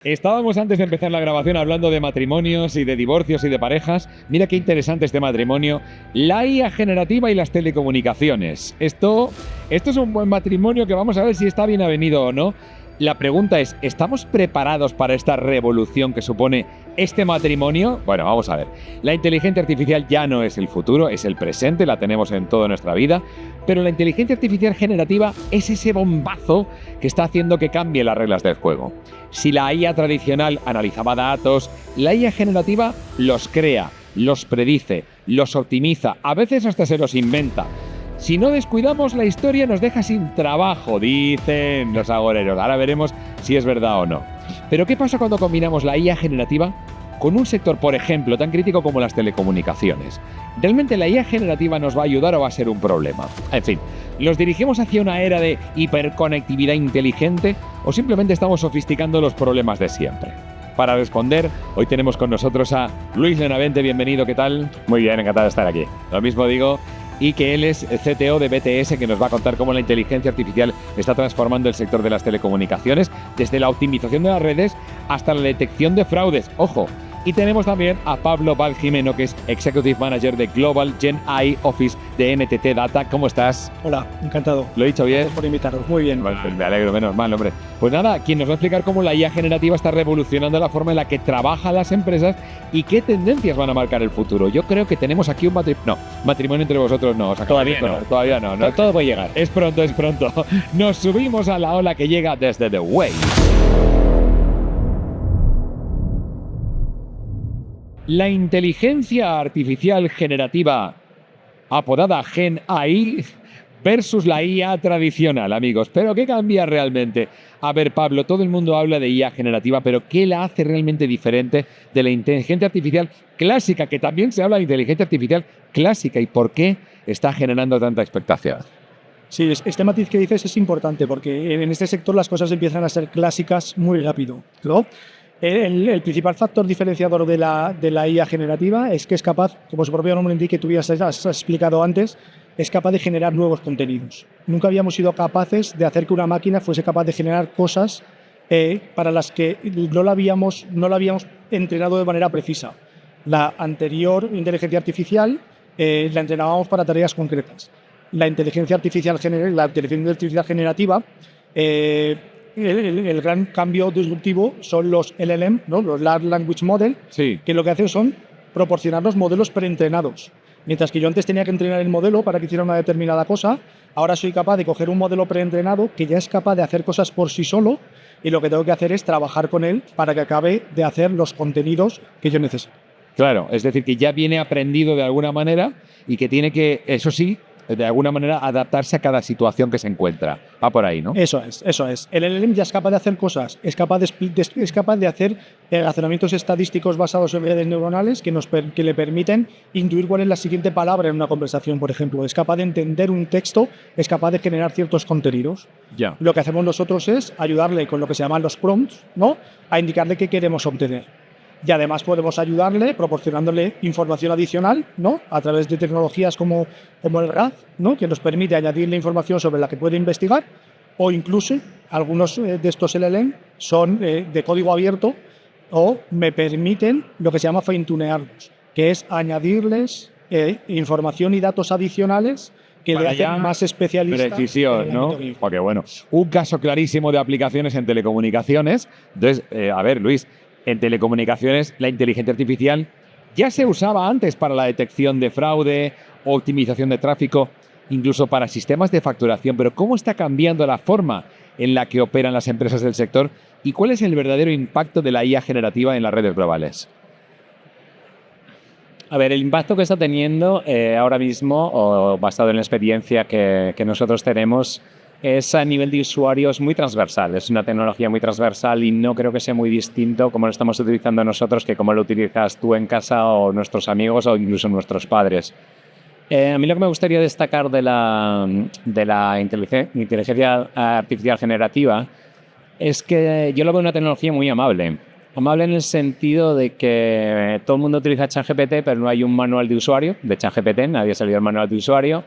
Estábamos antes de empezar la grabación hablando de matrimonios y de divorcios y de parejas. Mira qué interesante este matrimonio. La IA generativa y las telecomunicaciones. Esto es un buen matrimonio que vamos a ver si está bien avenido o no. La pregunta es, ¿estamos preparados para esta revolución que supone este matrimonio? Bueno, vamos a ver. La inteligencia artificial ya no es el futuro, es el presente, la tenemos en toda nuestra vida, pero la inteligencia artificial generativa es ese bombazo que está haciendo que cambie las reglas del juego. Si la IA tradicional analizaba datos, la IA generativa los crea, los predice, los optimiza, a veces hasta se los inventa. Si no descuidamos, la historia nos deja sin trabajo, dicen los agoreros. Ahora veremos si es verdad o no. Pero ¿qué pasa cuando combinamos la IA generativa con un sector, por ejemplo, tan crítico como las telecomunicaciones? ¿Realmente la IA generativa nos va a ayudar o va a ser un problema? En fin, ¿los dirigimos hacia una era de hiperconectividad inteligente o simplemente estamos sofisticando los problemas de siempre? Para responder, hoy tenemos con nosotros a Luis Lenavente. Bienvenido, ¿qué tal? Muy bien, encantado de estar aquí. Lo mismo digo. Y que él es CTO de BTS, que nos va a contar cómo la inteligencia artificial está transformando el sector de las telecomunicaciones, desde la optimización de las redes hasta la detección de fraudes. ¡Ojo! Y tenemos también a Pablo Valjimeno, que es Executive Manager de Global Gen AI Office de NTT Data. ¿Cómo estás? Hola, encantado. ¿Lo he dicho bien? Gracias por invitarnos. Muy bien. Bueno, me alegro, menos mal, hombre. Pues nada, quien nos va a explicar cómo la IA generativa está revolucionando la forma en la que trabajan las empresas y qué tendencias van a marcar el futuro. Yo creo que tenemos aquí un matrimonio entre vosotros no. Todavía no. Todavía no. Todo puede llegar. Es pronto. Nos subimos a la ola que llega desde The Wave. La inteligencia artificial generativa, apodada Gen AI, versus la IA tradicional, amigos. ¿Pero qué cambia realmente? A ver, Pablo, todo el mundo habla de IA generativa, pero ¿qué la hace realmente diferente de la inteligencia artificial clásica? Que también se habla de inteligencia artificial clásica. ¿Y por qué está generando tanta expectación? Sí, este matiz que dices es importante porque en este sector las cosas empiezan a ser clásicas muy rápido, ¿no? El principal factor diferenciador de la IA generativa es que es capaz, como su propio nombre indica, que tú ya has explicado antes, es capaz de generar nuevos contenidos. Nunca habíamos sido capaces de hacer que una máquina fuese capaz de generar cosas para las que no la habíamos entrenado de manera precisa. La anterior inteligencia artificial la entrenábamos para tareas concretas. La inteligencia artificial generativa, el gran cambio disruptivo son los LLM, ¿no? Los Large Language Model, sí, que lo que hacen son proporcionarnos modelos preentrenados. Mientras que yo antes tenía que entrenar el modelo para que hiciera una determinada cosa, ahora soy capaz de coger un modelo preentrenado que ya es capaz de hacer cosas por sí solo y lo que tengo que hacer es trabajar con él para que acabe de hacer los contenidos que yo necesito. Claro, es decir, que ya viene aprendido de alguna manera y que tiene que, eso sí, de alguna manera adaptarse a cada situación que se encuentra. Va por ahí, ¿no? Eso es. El LLM ya es capaz de hacer cosas, es capaz de hacer razonamientos estadísticos basados en redes neuronales que le permiten intuir cuál es la siguiente palabra en una conversación, por ejemplo. Es capaz de entender un texto, es capaz de generar ciertos contenidos. Ya. Lo que hacemos nosotros es ayudarle con lo que se llaman los prompts, ¿no? A indicarle qué queremos obtener. Y además podemos ayudarle proporcionándole información adicional, ¿no? A través de tecnologías como el RAG, ¿no? Que nos permite añadirle información sobre la que puede investigar, o incluso algunos de estos LLM son de código abierto o me permiten lo que se llama fine-tunearlos, que es añadirles información y datos adicionales que le hacen más especialista. Precisión, ¿no? Porque bueno, un caso clarísimo de aplicaciones en telecomunicaciones. Entonces, a ver, Luis, en telecomunicaciones, la inteligencia artificial ya se usaba antes para la detección de fraude, optimización de tráfico, incluso para sistemas de facturación. Pero ¿cómo está cambiando la forma en la que operan las empresas del sector y cuál es el verdadero impacto de la IA generativa en las redes globales? A ver, el impacto que está teniendo ahora mismo, o basado en la experiencia que nosotros tenemos, es a nivel de usuarios muy transversal. Es una tecnología muy transversal y no creo que sea muy distinto como lo estamos utilizando nosotros que como lo utilizas tú en casa o nuestros amigos o incluso nuestros padres. A mí lo que me gustaría destacar de la inteligencia artificial generativa es que yo lo veo una tecnología muy amable. Amable en el sentido de que todo el mundo utiliza ChatGPT, pero no hay un manual de usuario de ChatGPT, nadie ha salido el manual de usuario.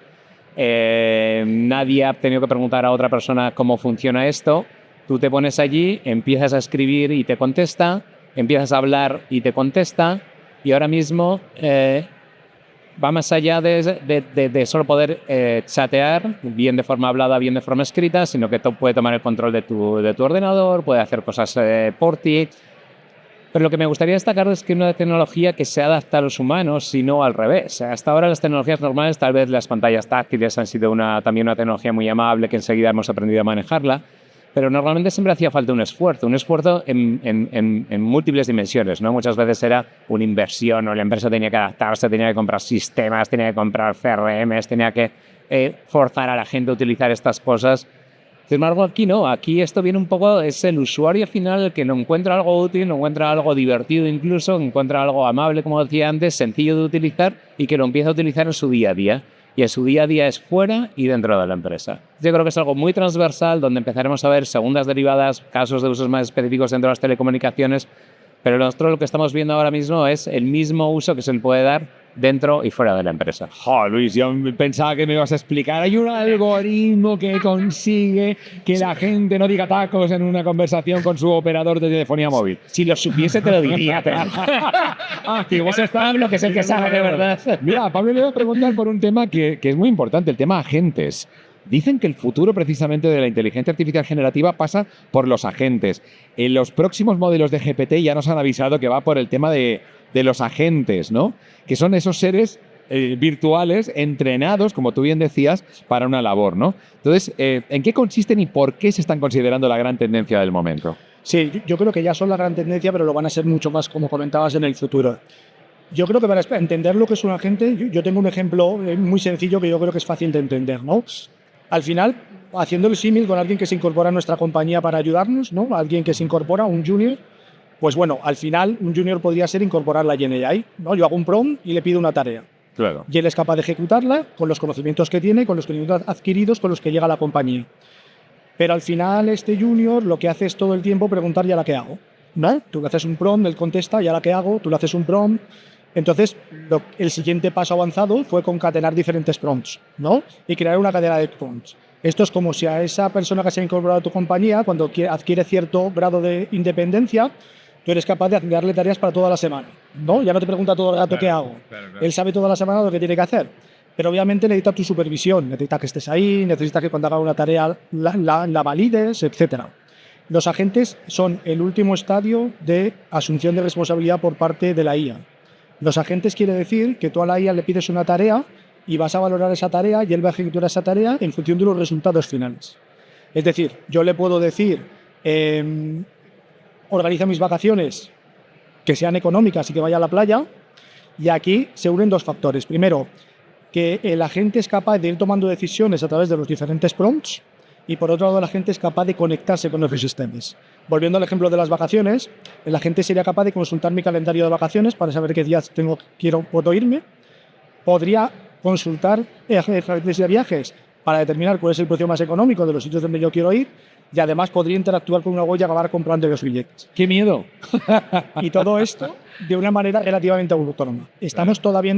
Nadie ha tenido que preguntar a otra persona cómo funciona esto Tú te pones allí, empiezas a escribir y te contesta, empiezas a hablar y te contesta, y ahora mismo va más allá de solo poder chatear, bien de forma hablada, bien de forma escrita, sino que puede tomar el control de tu ordenador, puede hacer cosas por ti. Pero lo que me gustaría destacar es que una tecnología que se adapta a los humanos y no al revés. Hasta ahora las tecnologías normales, tal vez las pantallas táctiles han sido también una tecnología muy amable que enseguida hemos aprendido a manejarla, pero normalmente siempre hacía falta un esfuerzo en múltiples dimensiones, ¿no? Muchas veces era una inversión, o la empresa tenía que adaptarse, tenía que comprar sistemas, tenía que comprar CRMs, tenía que forzar a la gente a utilizar estas cosas. Sin embargo, aquí no, aquí esto viene un poco, es el usuario final el que no encuentra algo útil, no encuentra algo divertido incluso, encuentra algo amable, como decía antes, sencillo de utilizar y que lo empieza a utilizar en su día a día. Y en su día a día es fuera y dentro de la empresa. Yo creo que es algo muy transversal, donde empezaremos a ver segundas derivadas, casos de usos más específicos dentro de las telecomunicaciones, pero nosotros lo que estamos viendo ahora mismo es el mismo uso que se le puede dar dentro y fuera de la empresa. Luis, yo pensaba que me ibas a explicar. Hay un algoritmo que consigue que la gente no diga tacos en una conversación con su operador de telefonía móvil. Si lo supiese te lo diría, pero... Que igual eso es Pablo, que es el que sabe de verdad. Mira, Pablo, le voy a preguntar por un tema que es muy importante, el tema agentes. Dicen que el futuro precisamente de la inteligencia artificial generativa pasa por los agentes. En los próximos modelos de GPT ya nos han avisado que va por el tema de los agentes, ¿no? Que son esos seres virtuales entrenados, como tú bien decías, para una labor, ¿no? Entonces, ¿en qué consisten y por qué se están considerando la gran tendencia del momento? Sí, yo creo que ya son la gran tendencia, pero lo van a ser mucho más, como comentabas, en el futuro. Yo creo que para entender lo que es un agente, yo tengo un ejemplo muy sencillo que yo creo que es fácil de entender, ¿no? Al final, haciendo el símil con alguien que se incorpora a nuestra compañía para ayudarnos, ¿no? Alguien que se incorpora, un junior, pues bueno, al final un junior podría ser incorporar la GenAI, ¿no? Yo hago un prompt y le pido una tarea. Claro. Y él es capaz de ejecutarla con los conocimientos que tiene, con los conocimientos adquiridos, con los que llega a la compañía. Pero al final este junior lo que hace es todo el tiempo preguntar, ¿y ahora qué hago? ¿No? Tú le haces un prompt, él contesta, ¿y ahora qué hago? Tú le haces un prompt. Entonces, el siguiente paso avanzado fue concatenar diferentes prompts, ¿no? Y crear una cadena de prompts. Esto es como si a esa persona que se ha incorporado a tu compañía, cuando adquiere cierto grado de independencia, tú eres capaz de darle tareas para toda la semana, ¿no? Ya no te pregunta todo el rato qué hago. Claro. Él sabe toda la semana lo que tiene que hacer. Pero obviamente necesita tu supervisión, necesita que estés ahí, necesita que cuando haga una tarea la valides, etc. Los agentes son el último estadio de asunción de responsabilidad por parte de la IA. Los agentes quiere decir que tú a la IA le pides una tarea y vas a valorar esa tarea y él va a ejecutar esa tarea en función de los resultados finales. Es decir, yo le puedo decir, organiza mis vacaciones que sean económicas y que vaya a la playa, y aquí se unen dos factores. Primero, que el agente es capaz de ir tomando decisiones a través de los diferentes prompts, y por otro lado el agente es capaz de conectarse con los sistemas. Volviendo al ejemplo de las vacaciones, el agente sería capaz de consultar mi calendario de vacaciones para saber qué días puedo irme. Podría consultar agencias de viajes para determinar cuál es el precio más económico de los sitios donde yo quiero ir, y además podría interactuar con una web y acabar comprando los billetes. ¡Qué miedo! Y todo esto de una manera relativamente autónoma. Estamos todavía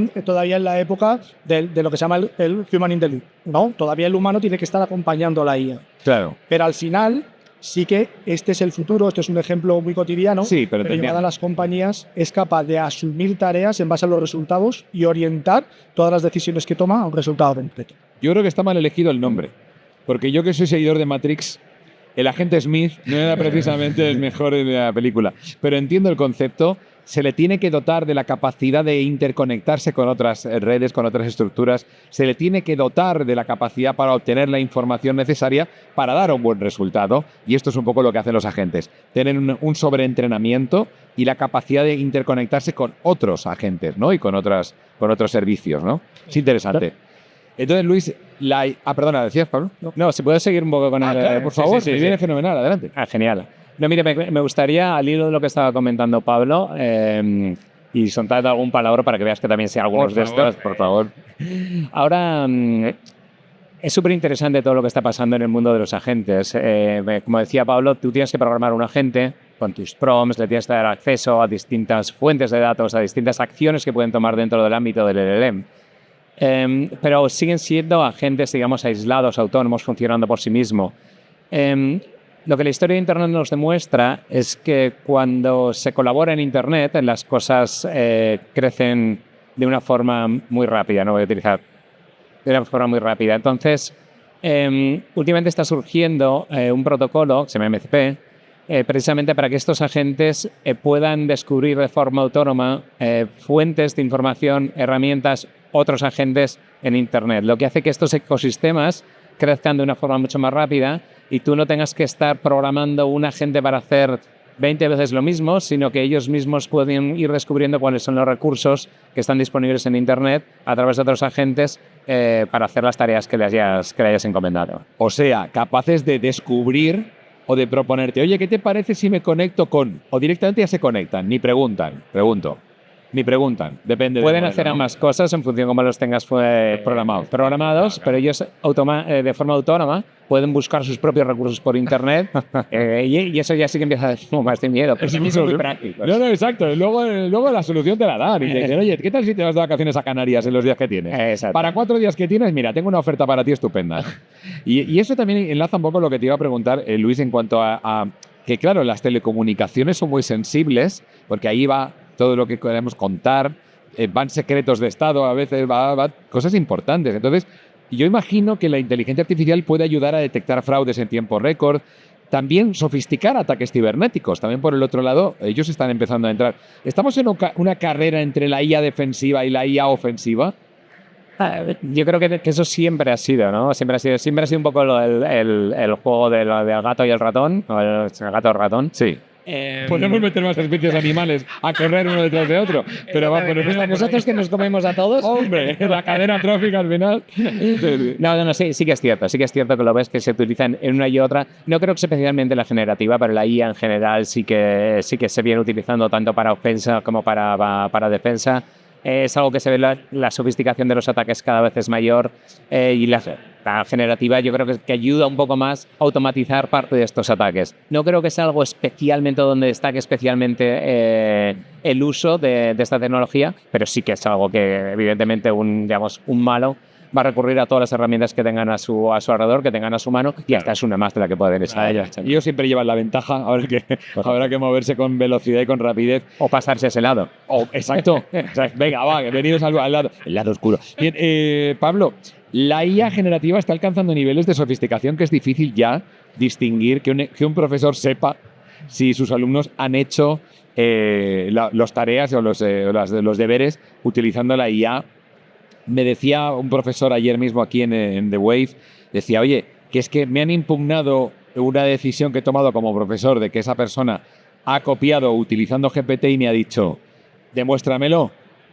en la época de lo que se llama el human in the loop, ¿no? Todavía el humano tiene que estar acompañando a la IA. Claro. Pero al final sí que este es el futuro, este es un ejemplo muy cotidiano, sí, pero llevada a las compañías es capaz de asumir tareas en base a los resultados y orientar todas las decisiones que toma a un resultado concreto. Yo creo que está mal elegido el nombre, porque yo que soy seguidor de Matrix, el agente Smith no era precisamente el mejor de la película, pero entiendo el concepto. Se le tiene que dotar de la capacidad de interconectarse con otras redes, con otras estructuras. Se le tiene que dotar de la capacidad para obtener la información necesaria para dar un buen resultado. Y esto es un poco lo que hacen los agentes. Tienen un sobreentrenamiento y la capacidad de interconectarse con otros agentes, ¿no? Y con otros servicios, ¿no? Es interesante. Entonces, Luis, perdona, ¿decías, Pablo? No, si puedes seguir un poco con claro, por favor, sí, viene fenomenal, adelante. Genial. No, mire, me gustaría, al hilo de lo que estaba comentando Pablo, y soltando algún palabra para que veas que también sé algunos de estos, por favor. Ahora, es súper interesante todo lo que está pasando en el mundo de los agentes. Como decía Pablo, tú tienes que programar un agente con tus prompts, le tienes que dar acceso a distintas fuentes de datos, a distintas acciones que pueden tomar dentro del ámbito del LLM. Pero siguen siendo agentes, digamos, aislados, autónomos, funcionando por sí mismos. Lo que la historia de Internet nos demuestra es que cuando se colabora en Internet, las cosas crecen de una forma muy rápida, no voy a utilizar, de una forma muy rápida. Entonces, últimamente está surgiendo un protocolo que se llama MCP, precisamente para que estos agentes puedan descubrir de forma autónoma fuentes de información, herramientas, otros agentes en Internet, lo que hace que estos ecosistemas crezcan de una forma mucho más rápida y tú no tengas que estar programando un agente para hacer 20 veces lo mismo, sino que ellos mismos pueden ir descubriendo cuáles son los recursos que están disponibles en Internet a través de otros agentes para hacer las tareas que le hayas encomendado. O sea, capaces de descubrir o de proponerte, oye, ¿qué te parece si me conecto con...? O directamente ya se conectan, ni preguntan, ni preguntan, depende. Pueden hacer ambas cosas en función de cómo los tengas programados, pero ellos de forma autónoma pueden buscar sus propios recursos por Internet y eso ya sí que empieza a dar más de miedo. Pero es muy práctico. No, exacto. Luego la solución te la dan y te dicen, oye, ¿qué tal si te vas de vacaciones a Canarias en los días que tienes? Exacto. Para 4 días que tienes, mira, tengo una oferta para ti estupenda. Y eso también enlaza un poco lo que te iba a preguntar, Luis, en cuanto a que, claro, las telecomunicaciones son muy sensibles, porque ahí va todo lo que queremos contar, van secretos de Estado, a veces va cosas importantes. Entonces, yo imagino que la inteligencia artificial puede ayudar a detectar fraudes en tiempo récord, también sofisticar ataques cibernéticos. También por el otro lado, ellos están empezando a entrar. ¿Estamos en una carrera entre la IA defensiva y la IA ofensiva? Yo creo que eso siempre ha sido, ¿no? Siempre ha sido un poco el juego del gato y el ratón, o el gato y el ratón. Sí. Podemos meter más especies animales a correr uno detrás de otro, pero nosotros que nos comemos a todos. Hombre, la cadena trófica al final. No, sí que es cierto que lo ves que se utilizan en una y otra. No creo que especialmente la generativa, pero la IA en general sí que se viene utilizando tanto para ofensa como para defensa. Es algo que se ve, la sofisticación de los ataques cada vez es mayor y la generativa yo creo que ayuda un poco más a automatizar parte de estos ataques. No creo que sea algo especialmente donde destaque especialmente el uso de esta tecnología, pero sí que es algo que evidentemente un malo va a recurrir a todas las herramientas que tengan a su alrededor, que tengan a su mano, y esta es una más de la que pueden echar. Y ellos siempre llevan la ventaja, habrá que moverse con velocidad y con rapidez. O pasarse a ese lado. Exacto. O sea, venga, venidos al lado. El lado oscuro. Bien, Pablo, la IA generativa está alcanzando niveles de sofisticación que es difícil ya distinguir que un profesor sepa si sus alumnos han hecho las tareas o los deberes utilizando la IA. Me decía un profesor ayer mismo aquí en The Wave, decía, oye, que es que me han impugnado una decisión que he tomado como profesor de que esa persona ha copiado utilizando GPT y me ha dicho, demuéstramelo.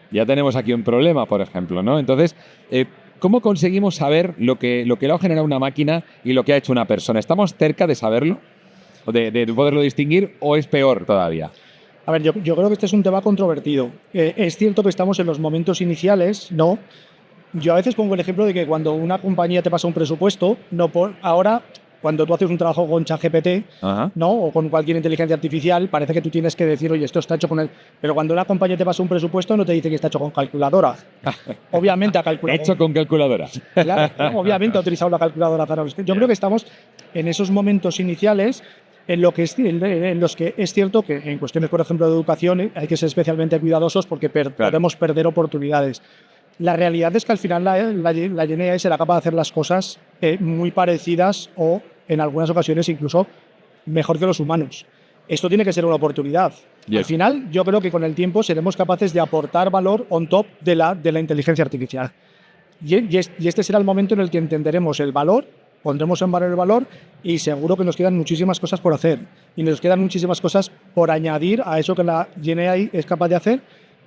Ya tenemos aquí un problema, por ejemplo, ¿no? Entonces, ¿cómo conseguimos saber lo que le ha generado una máquina y lo que ha hecho una persona? ¿Estamos cerca de saberlo? ¿O de poderlo distinguir o es peor todavía? A ver, yo creo que este es un tema controvertido. Es cierto que estamos en los momentos iniciales, ¿no? Yo a veces pongo el ejemplo de que cuando una compañía te pasa un presupuesto, ahora, cuando tú haces un trabajo con ChatGPT, ¿no? O con cualquier inteligencia artificial, parece que tú tienes que decir, oye, esto está hecho con él. Pero cuando una compañía te pasa un presupuesto, no te dice que está hecho con calculadora. Obviamente ha calculado. Hecho con calculadora. Claro, obviamente ha utilizado la calculadora para... Yo creo que estamos en esos momentos iniciales en los que es cierto que en cuestiones, por ejemplo, de educación hay que ser especialmente cuidadosos porque podemos perder oportunidades. La realidad es que al final la GenAI será capaz de hacer las cosas muy parecidas o en algunas ocasiones incluso mejor que los humanos. Esto tiene que ser una oportunidad. Yes. Al final yo creo que con el tiempo seremos capaces de aportar valor on top de la inteligencia artificial. Y este será el momento en el que entenderemos el valor, pondremos en valor el valor y seguro que nos quedan muchísimas cosas por hacer. Y nos quedan muchísimas cosas por añadir a eso que la GenAI es capaz de hacer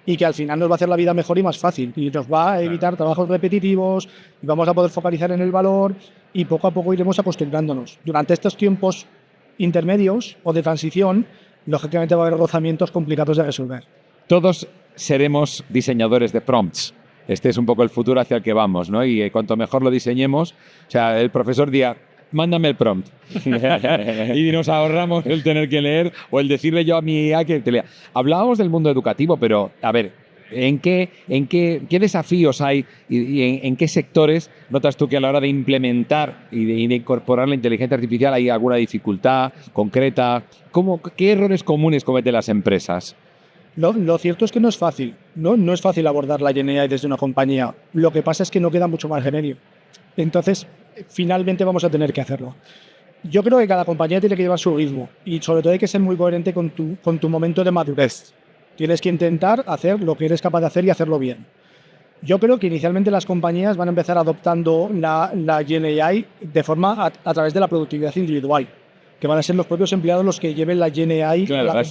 y que al final nos va a hacer la vida mejor y más fácil. Y nos va a evitar trabajos repetitivos y vamos a poder focalizar en el valor y poco a poco iremos acostumbrándonos. Durante estos tiempos intermedios o de transición, lógicamente va a haber rozamientos complicados de resolver. Todos seremos diseñadores de prompts. Este es un poco el futuro hacia el que vamos, ¿no? Y cuanto mejor lo diseñemos, o sea, el profesor dirá, mándame el prompt. Y nos ahorramos el tener que leer o el decirle yo a mi IA que te lea. Hablábamos del mundo educativo, pero, a ver, ¿Qué desafíos hay y en qué sectores notas tú que a la hora de implementar y de incorporar la inteligencia artificial hay alguna dificultad concreta? ¿Qué errores comunes cometen las empresas? Lo cierto es que no es fácil. No es fácil abordar la GenAI desde una compañía. Lo que pasa es que no queda mucho margen genérico. Entonces, finalmente vamos a tener que hacerlo. Yo creo que cada compañía tiene que llevar su ritmo y sobre todo hay que ser muy coherente con tu momento de madurez. Tienes que intentar hacer lo que eres capaz de hacer y hacerlo bien. Yo creo que inicialmente las compañías van a empezar adoptando la GenAI de forma a través de la productividad individual, que van a ser los propios empleados los que lleven la GenAI. Claro, la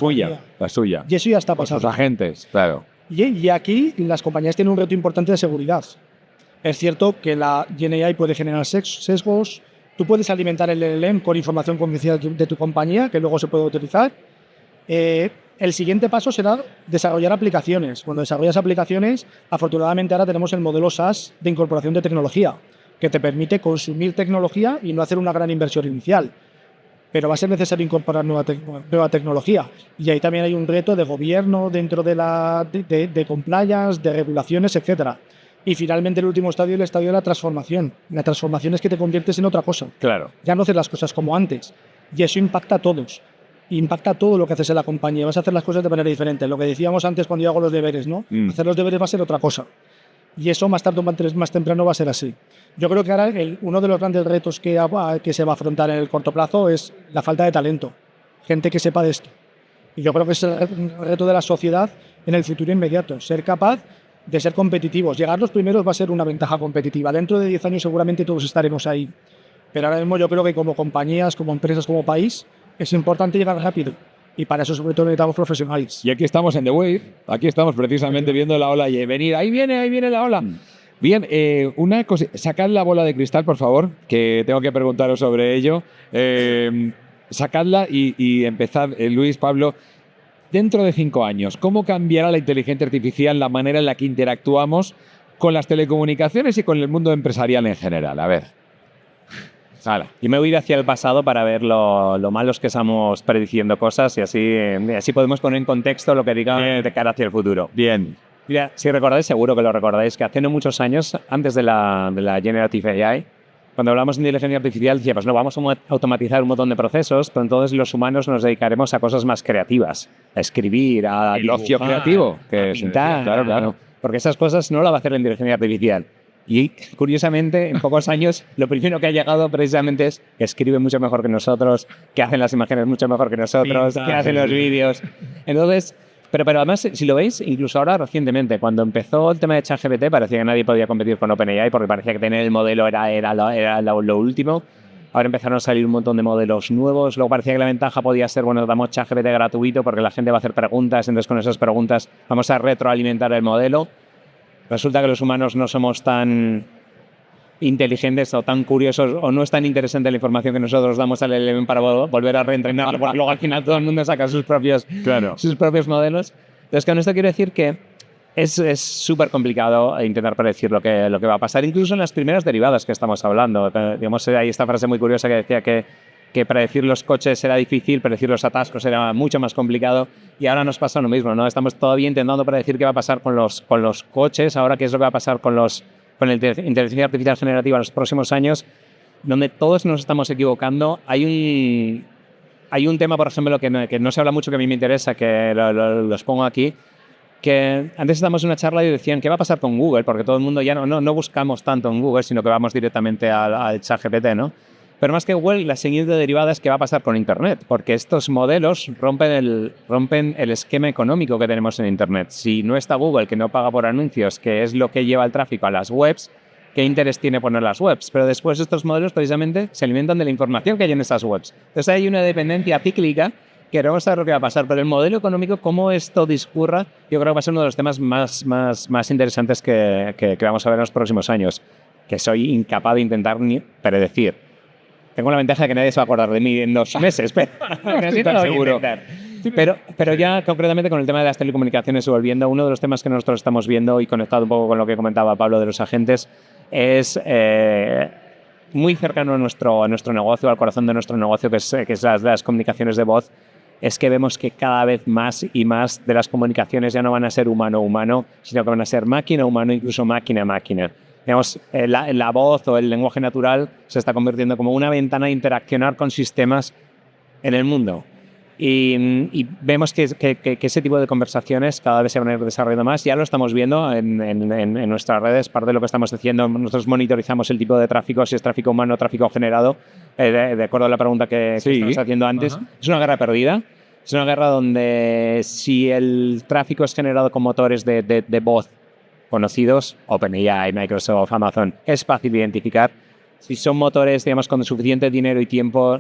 suya. Y eso ya está pasando. Los agentes, claro. Y aquí las compañías tienen un reto importante de seguridad. Es cierto que la GenAI puede generar sesgos, tú puedes alimentar el LLM con información confidencial de tu compañía, que luego se puede utilizar. El siguiente paso será desarrollar aplicaciones. Cuando desarrollas aplicaciones, afortunadamente ahora tenemos el modelo SaaS de incorporación de tecnología, que te permite consumir tecnología y no hacer una gran inversión inicial. Pero va a ser necesario incorporar nueva tecnología. Y ahí también hay un reto de gobierno dentro de compliance, de regulaciones, etcétera. Y finalmente el último estadio es el estadio de la transformación. La transformación es que te conviertes en otra cosa. Claro. Ya no haces las cosas como antes. Y eso impacta a todos. Impacta todo lo que haces en la compañía. Vas a hacer las cosas de manera diferente. Lo que decíamos antes cuando yo hago los deberes, ¿no? Hacer los deberes va a ser otra cosa. Y eso más tarde o más temprano va a ser así. Yo creo que ahora uno de los grandes retos que se va a afrontar en el corto plazo es la falta de talento. Gente que sepa de esto. Y yo creo que es el reto de la sociedad en el futuro inmediato. Ser capaz de ser competitivos. Llegar los primeros va a ser una ventaja competitiva. Dentro de 10 años seguramente todos estaremos ahí. Pero ahora mismo yo creo que como compañías, como empresas, como país, es importante llegar rápido. Y para eso sobre todo necesitamos profesionales. Y aquí estamos en The Wave. Aquí estamos precisamente viendo la ola y venir. Ahí viene la ola. Bien, una cosa. Sacad la bola de cristal, por favor, que tengo que preguntaros sobre ello. Sacadla y empezad, Luis, Pablo. Dentro de 5 años, ¿cómo cambiará la inteligencia artificial la manera en la que interactuamos con las telecomunicaciones y con el mundo empresarial en general? A ver. Yo me voy a ir hacia el pasado para ver lo malos que estamos prediciendo cosas y así podemos poner en contexto lo que diga de cara hacia el futuro. Bien. Mira, si recordáis, seguro que lo recordáis, que hace no muchos años, antes de la Generative AI, cuando hablamos de inteligencia artificial, decía, pues no, vamos a automatizar un montón de procesos, pero entonces los humanos nos dedicaremos a cosas más creativas, a escribir, a el ocio creativo, a pintar, claro. Porque esas cosas no las va a hacer la inteligencia artificial. Y curiosamente, en pocos años, lo primero que ha llegado precisamente es que escribe mucho mejor que nosotros, que hacen las imágenes mucho mejor que nosotros, que hacen los vídeos. Entonces, pero además, si lo veis, incluso ahora recientemente, cuando empezó el tema de ChatGPT, parecía que nadie podía competir con OpenAI porque parecía que tener el modelo era lo último. Ahora empezaron a salir un montón de modelos nuevos. Luego parecía que la ventaja podía ser, bueno, damos ChatGPT gratuito porque la gente va a hacer preguntas, entonces con esas preguntas vamos a retroalimentar el modelo. Resulta que los humanos no somos tan inteligentes o tan curiosos o no es tan interesante la información que nosotros damos al LLM para volver a reentrenarlo, porque luego al final todo el mundo saca sus propios modelos. Entonces, con esto quiero decir que es súper complicado intentar predecir lo que va a pasar, incluso en las primeras derivadas que estamos hablando. Digamos, hay esta frase muy curiosa que decía que predecir los coches era difícil, predecir los atascos era mucho más complicado y ahora nos pasa lo mismo, ¿no? Estamos todavía intentando predecir qué va a pasar con los coches, ahora qué es lo que va a pasar con la inteligencia artificial generativa en los próximos años, donde todos nos estamos equivocando. Hay un tema, por ejemplo, que no se habla mucho, que a mí me interesa, que los pongo aquí, que antes estábamos en una charla y decían qué va a pasar con Google, porque todo el mundo ya no buscamos tanto en Google, sino que vamos directamente al ChatGPT, ¿no? Pero más que Google, la siguiente derivada es qué va a pasar con Internet, porque estos modelos rompen el esquema económico que tenemos en Internet. Si no está Google, que no paga por anuncios, que es lo que lleva el tráfico a las webs, ¿qué interés tiene poner las webs? Pero después estos modelos precisamente se alimentan de la información que hay en esas webs. Entonces hay una dependencia cíclica que no vamos a ver lo que va a pasar, pero el modelo económico, cómo esto discurra, yo creo que va a ser uno de los temas más interesantes que vamos a ver en los próximos años, que soy incapaz de intentar ni predecir. Tengo la ventaja de que nadie se va a acordar de mí en 2 meses, pero así no lo voy a intentar. Pero ya concretamente con el tema de las telecomunicaciones, volviendo, uno de los temas que nosotros estamos viendo y conectado un poco con lo que comentaba Pablo de los agentes, es muy cercano a nuestro negocio, al corazón de nuestro negocio, que es las comunicaciones de voz, es que vemos que cada vez más y más de las comunicaciones ya no van a ser humano-humano, sino que van a ser máquina-humano, incluso máquina-máquina. Digamos, la voz o el lenguaje natural se está convirtiendo como una ventana de interaccionar con sistemas en el mundo. Y vemos que ese tipo de conversaciones cada vez se van a ir desarrollando más. Ya lo estamos viendo en nuestras redes. Parte de lo que estamos haciendo, nosotros monitorizamos el tipo de tráfico, si es tráfico humano o tráfico generado, de acuerdo a la pregunta que estábamos haciendo antes. Ajá. Es una guerra perdida. Es una guerra donde si el tráfico es generado con motores de voz conocidos, OpenAI, Microsoft, Amazon, es fácil de identificar. Si son motores, digamos, con suficiente dinero y tiempo,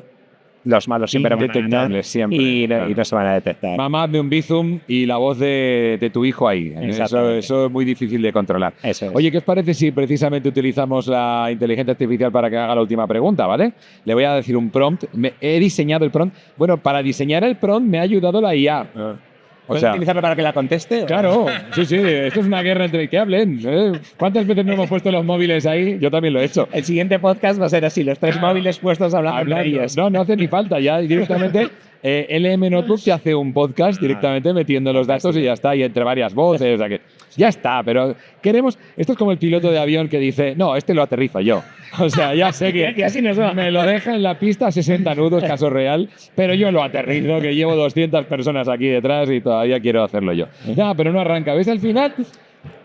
los malos siempre van a detectables siempre. Y no se van a detectar. Mamá de un Bizum y la voz de tu hijo ahí. Eso es muy difícil de controlar. Eso es. Oye, ¿qué os parece si precisamente utilizamos la inteligencia artificial para que haga la última pregunta, ¿vale? Le voy a decir un prompt. He diseñado el prompt. Bueno, para diseñar el prompt me ha ayudado la IA. ¿Puedes utilizarlo para que la conteste? Claro, sí, esto es una guerra entre que hablen. ¿Cuántas veces no hemos puesto los móviles ahí? Yo también lo he hecho. El siguiente podcast va a ser así, los 3 móviles puestos hablando de ellos. No hace ni falta, ya directamente LM Notebook te hace un podcast directamente metiendo los datos y ya está, y entre varias voces, o sea que ya está, pero queremos, esto es como el piloto de avión que dice, no, este lo aterrizo yo. O sea, ya sé que así nos va. Me lo deja en la pista a 60 nudos, caso real, pero yo lo aterrizo, que llevo 200 personas aquí detrás y todavía quiero hacerlo yo. Ya, pero no arranca. ¿Ves? Al final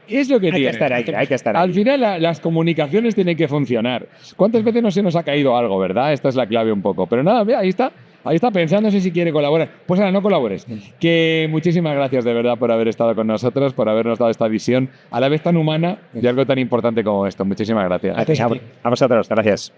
es lo que tiene. Hay que estar ahí. Al final las comunicaciones tienen que funcionar. ¿Cuántas veces no se nos ha caído algo, verdad? Esta es la clave un poco. Pero nada, ahí está. Ahí está, pensándose si quiere colaborar. Pues ahora no colabores. Que muchísimas gracias de verdad por haber estado con nosotros, por habernos dado esta visión a la vez tan humana de algo tan importante como esto. Muchísimas gracias. A vosotros, gracias.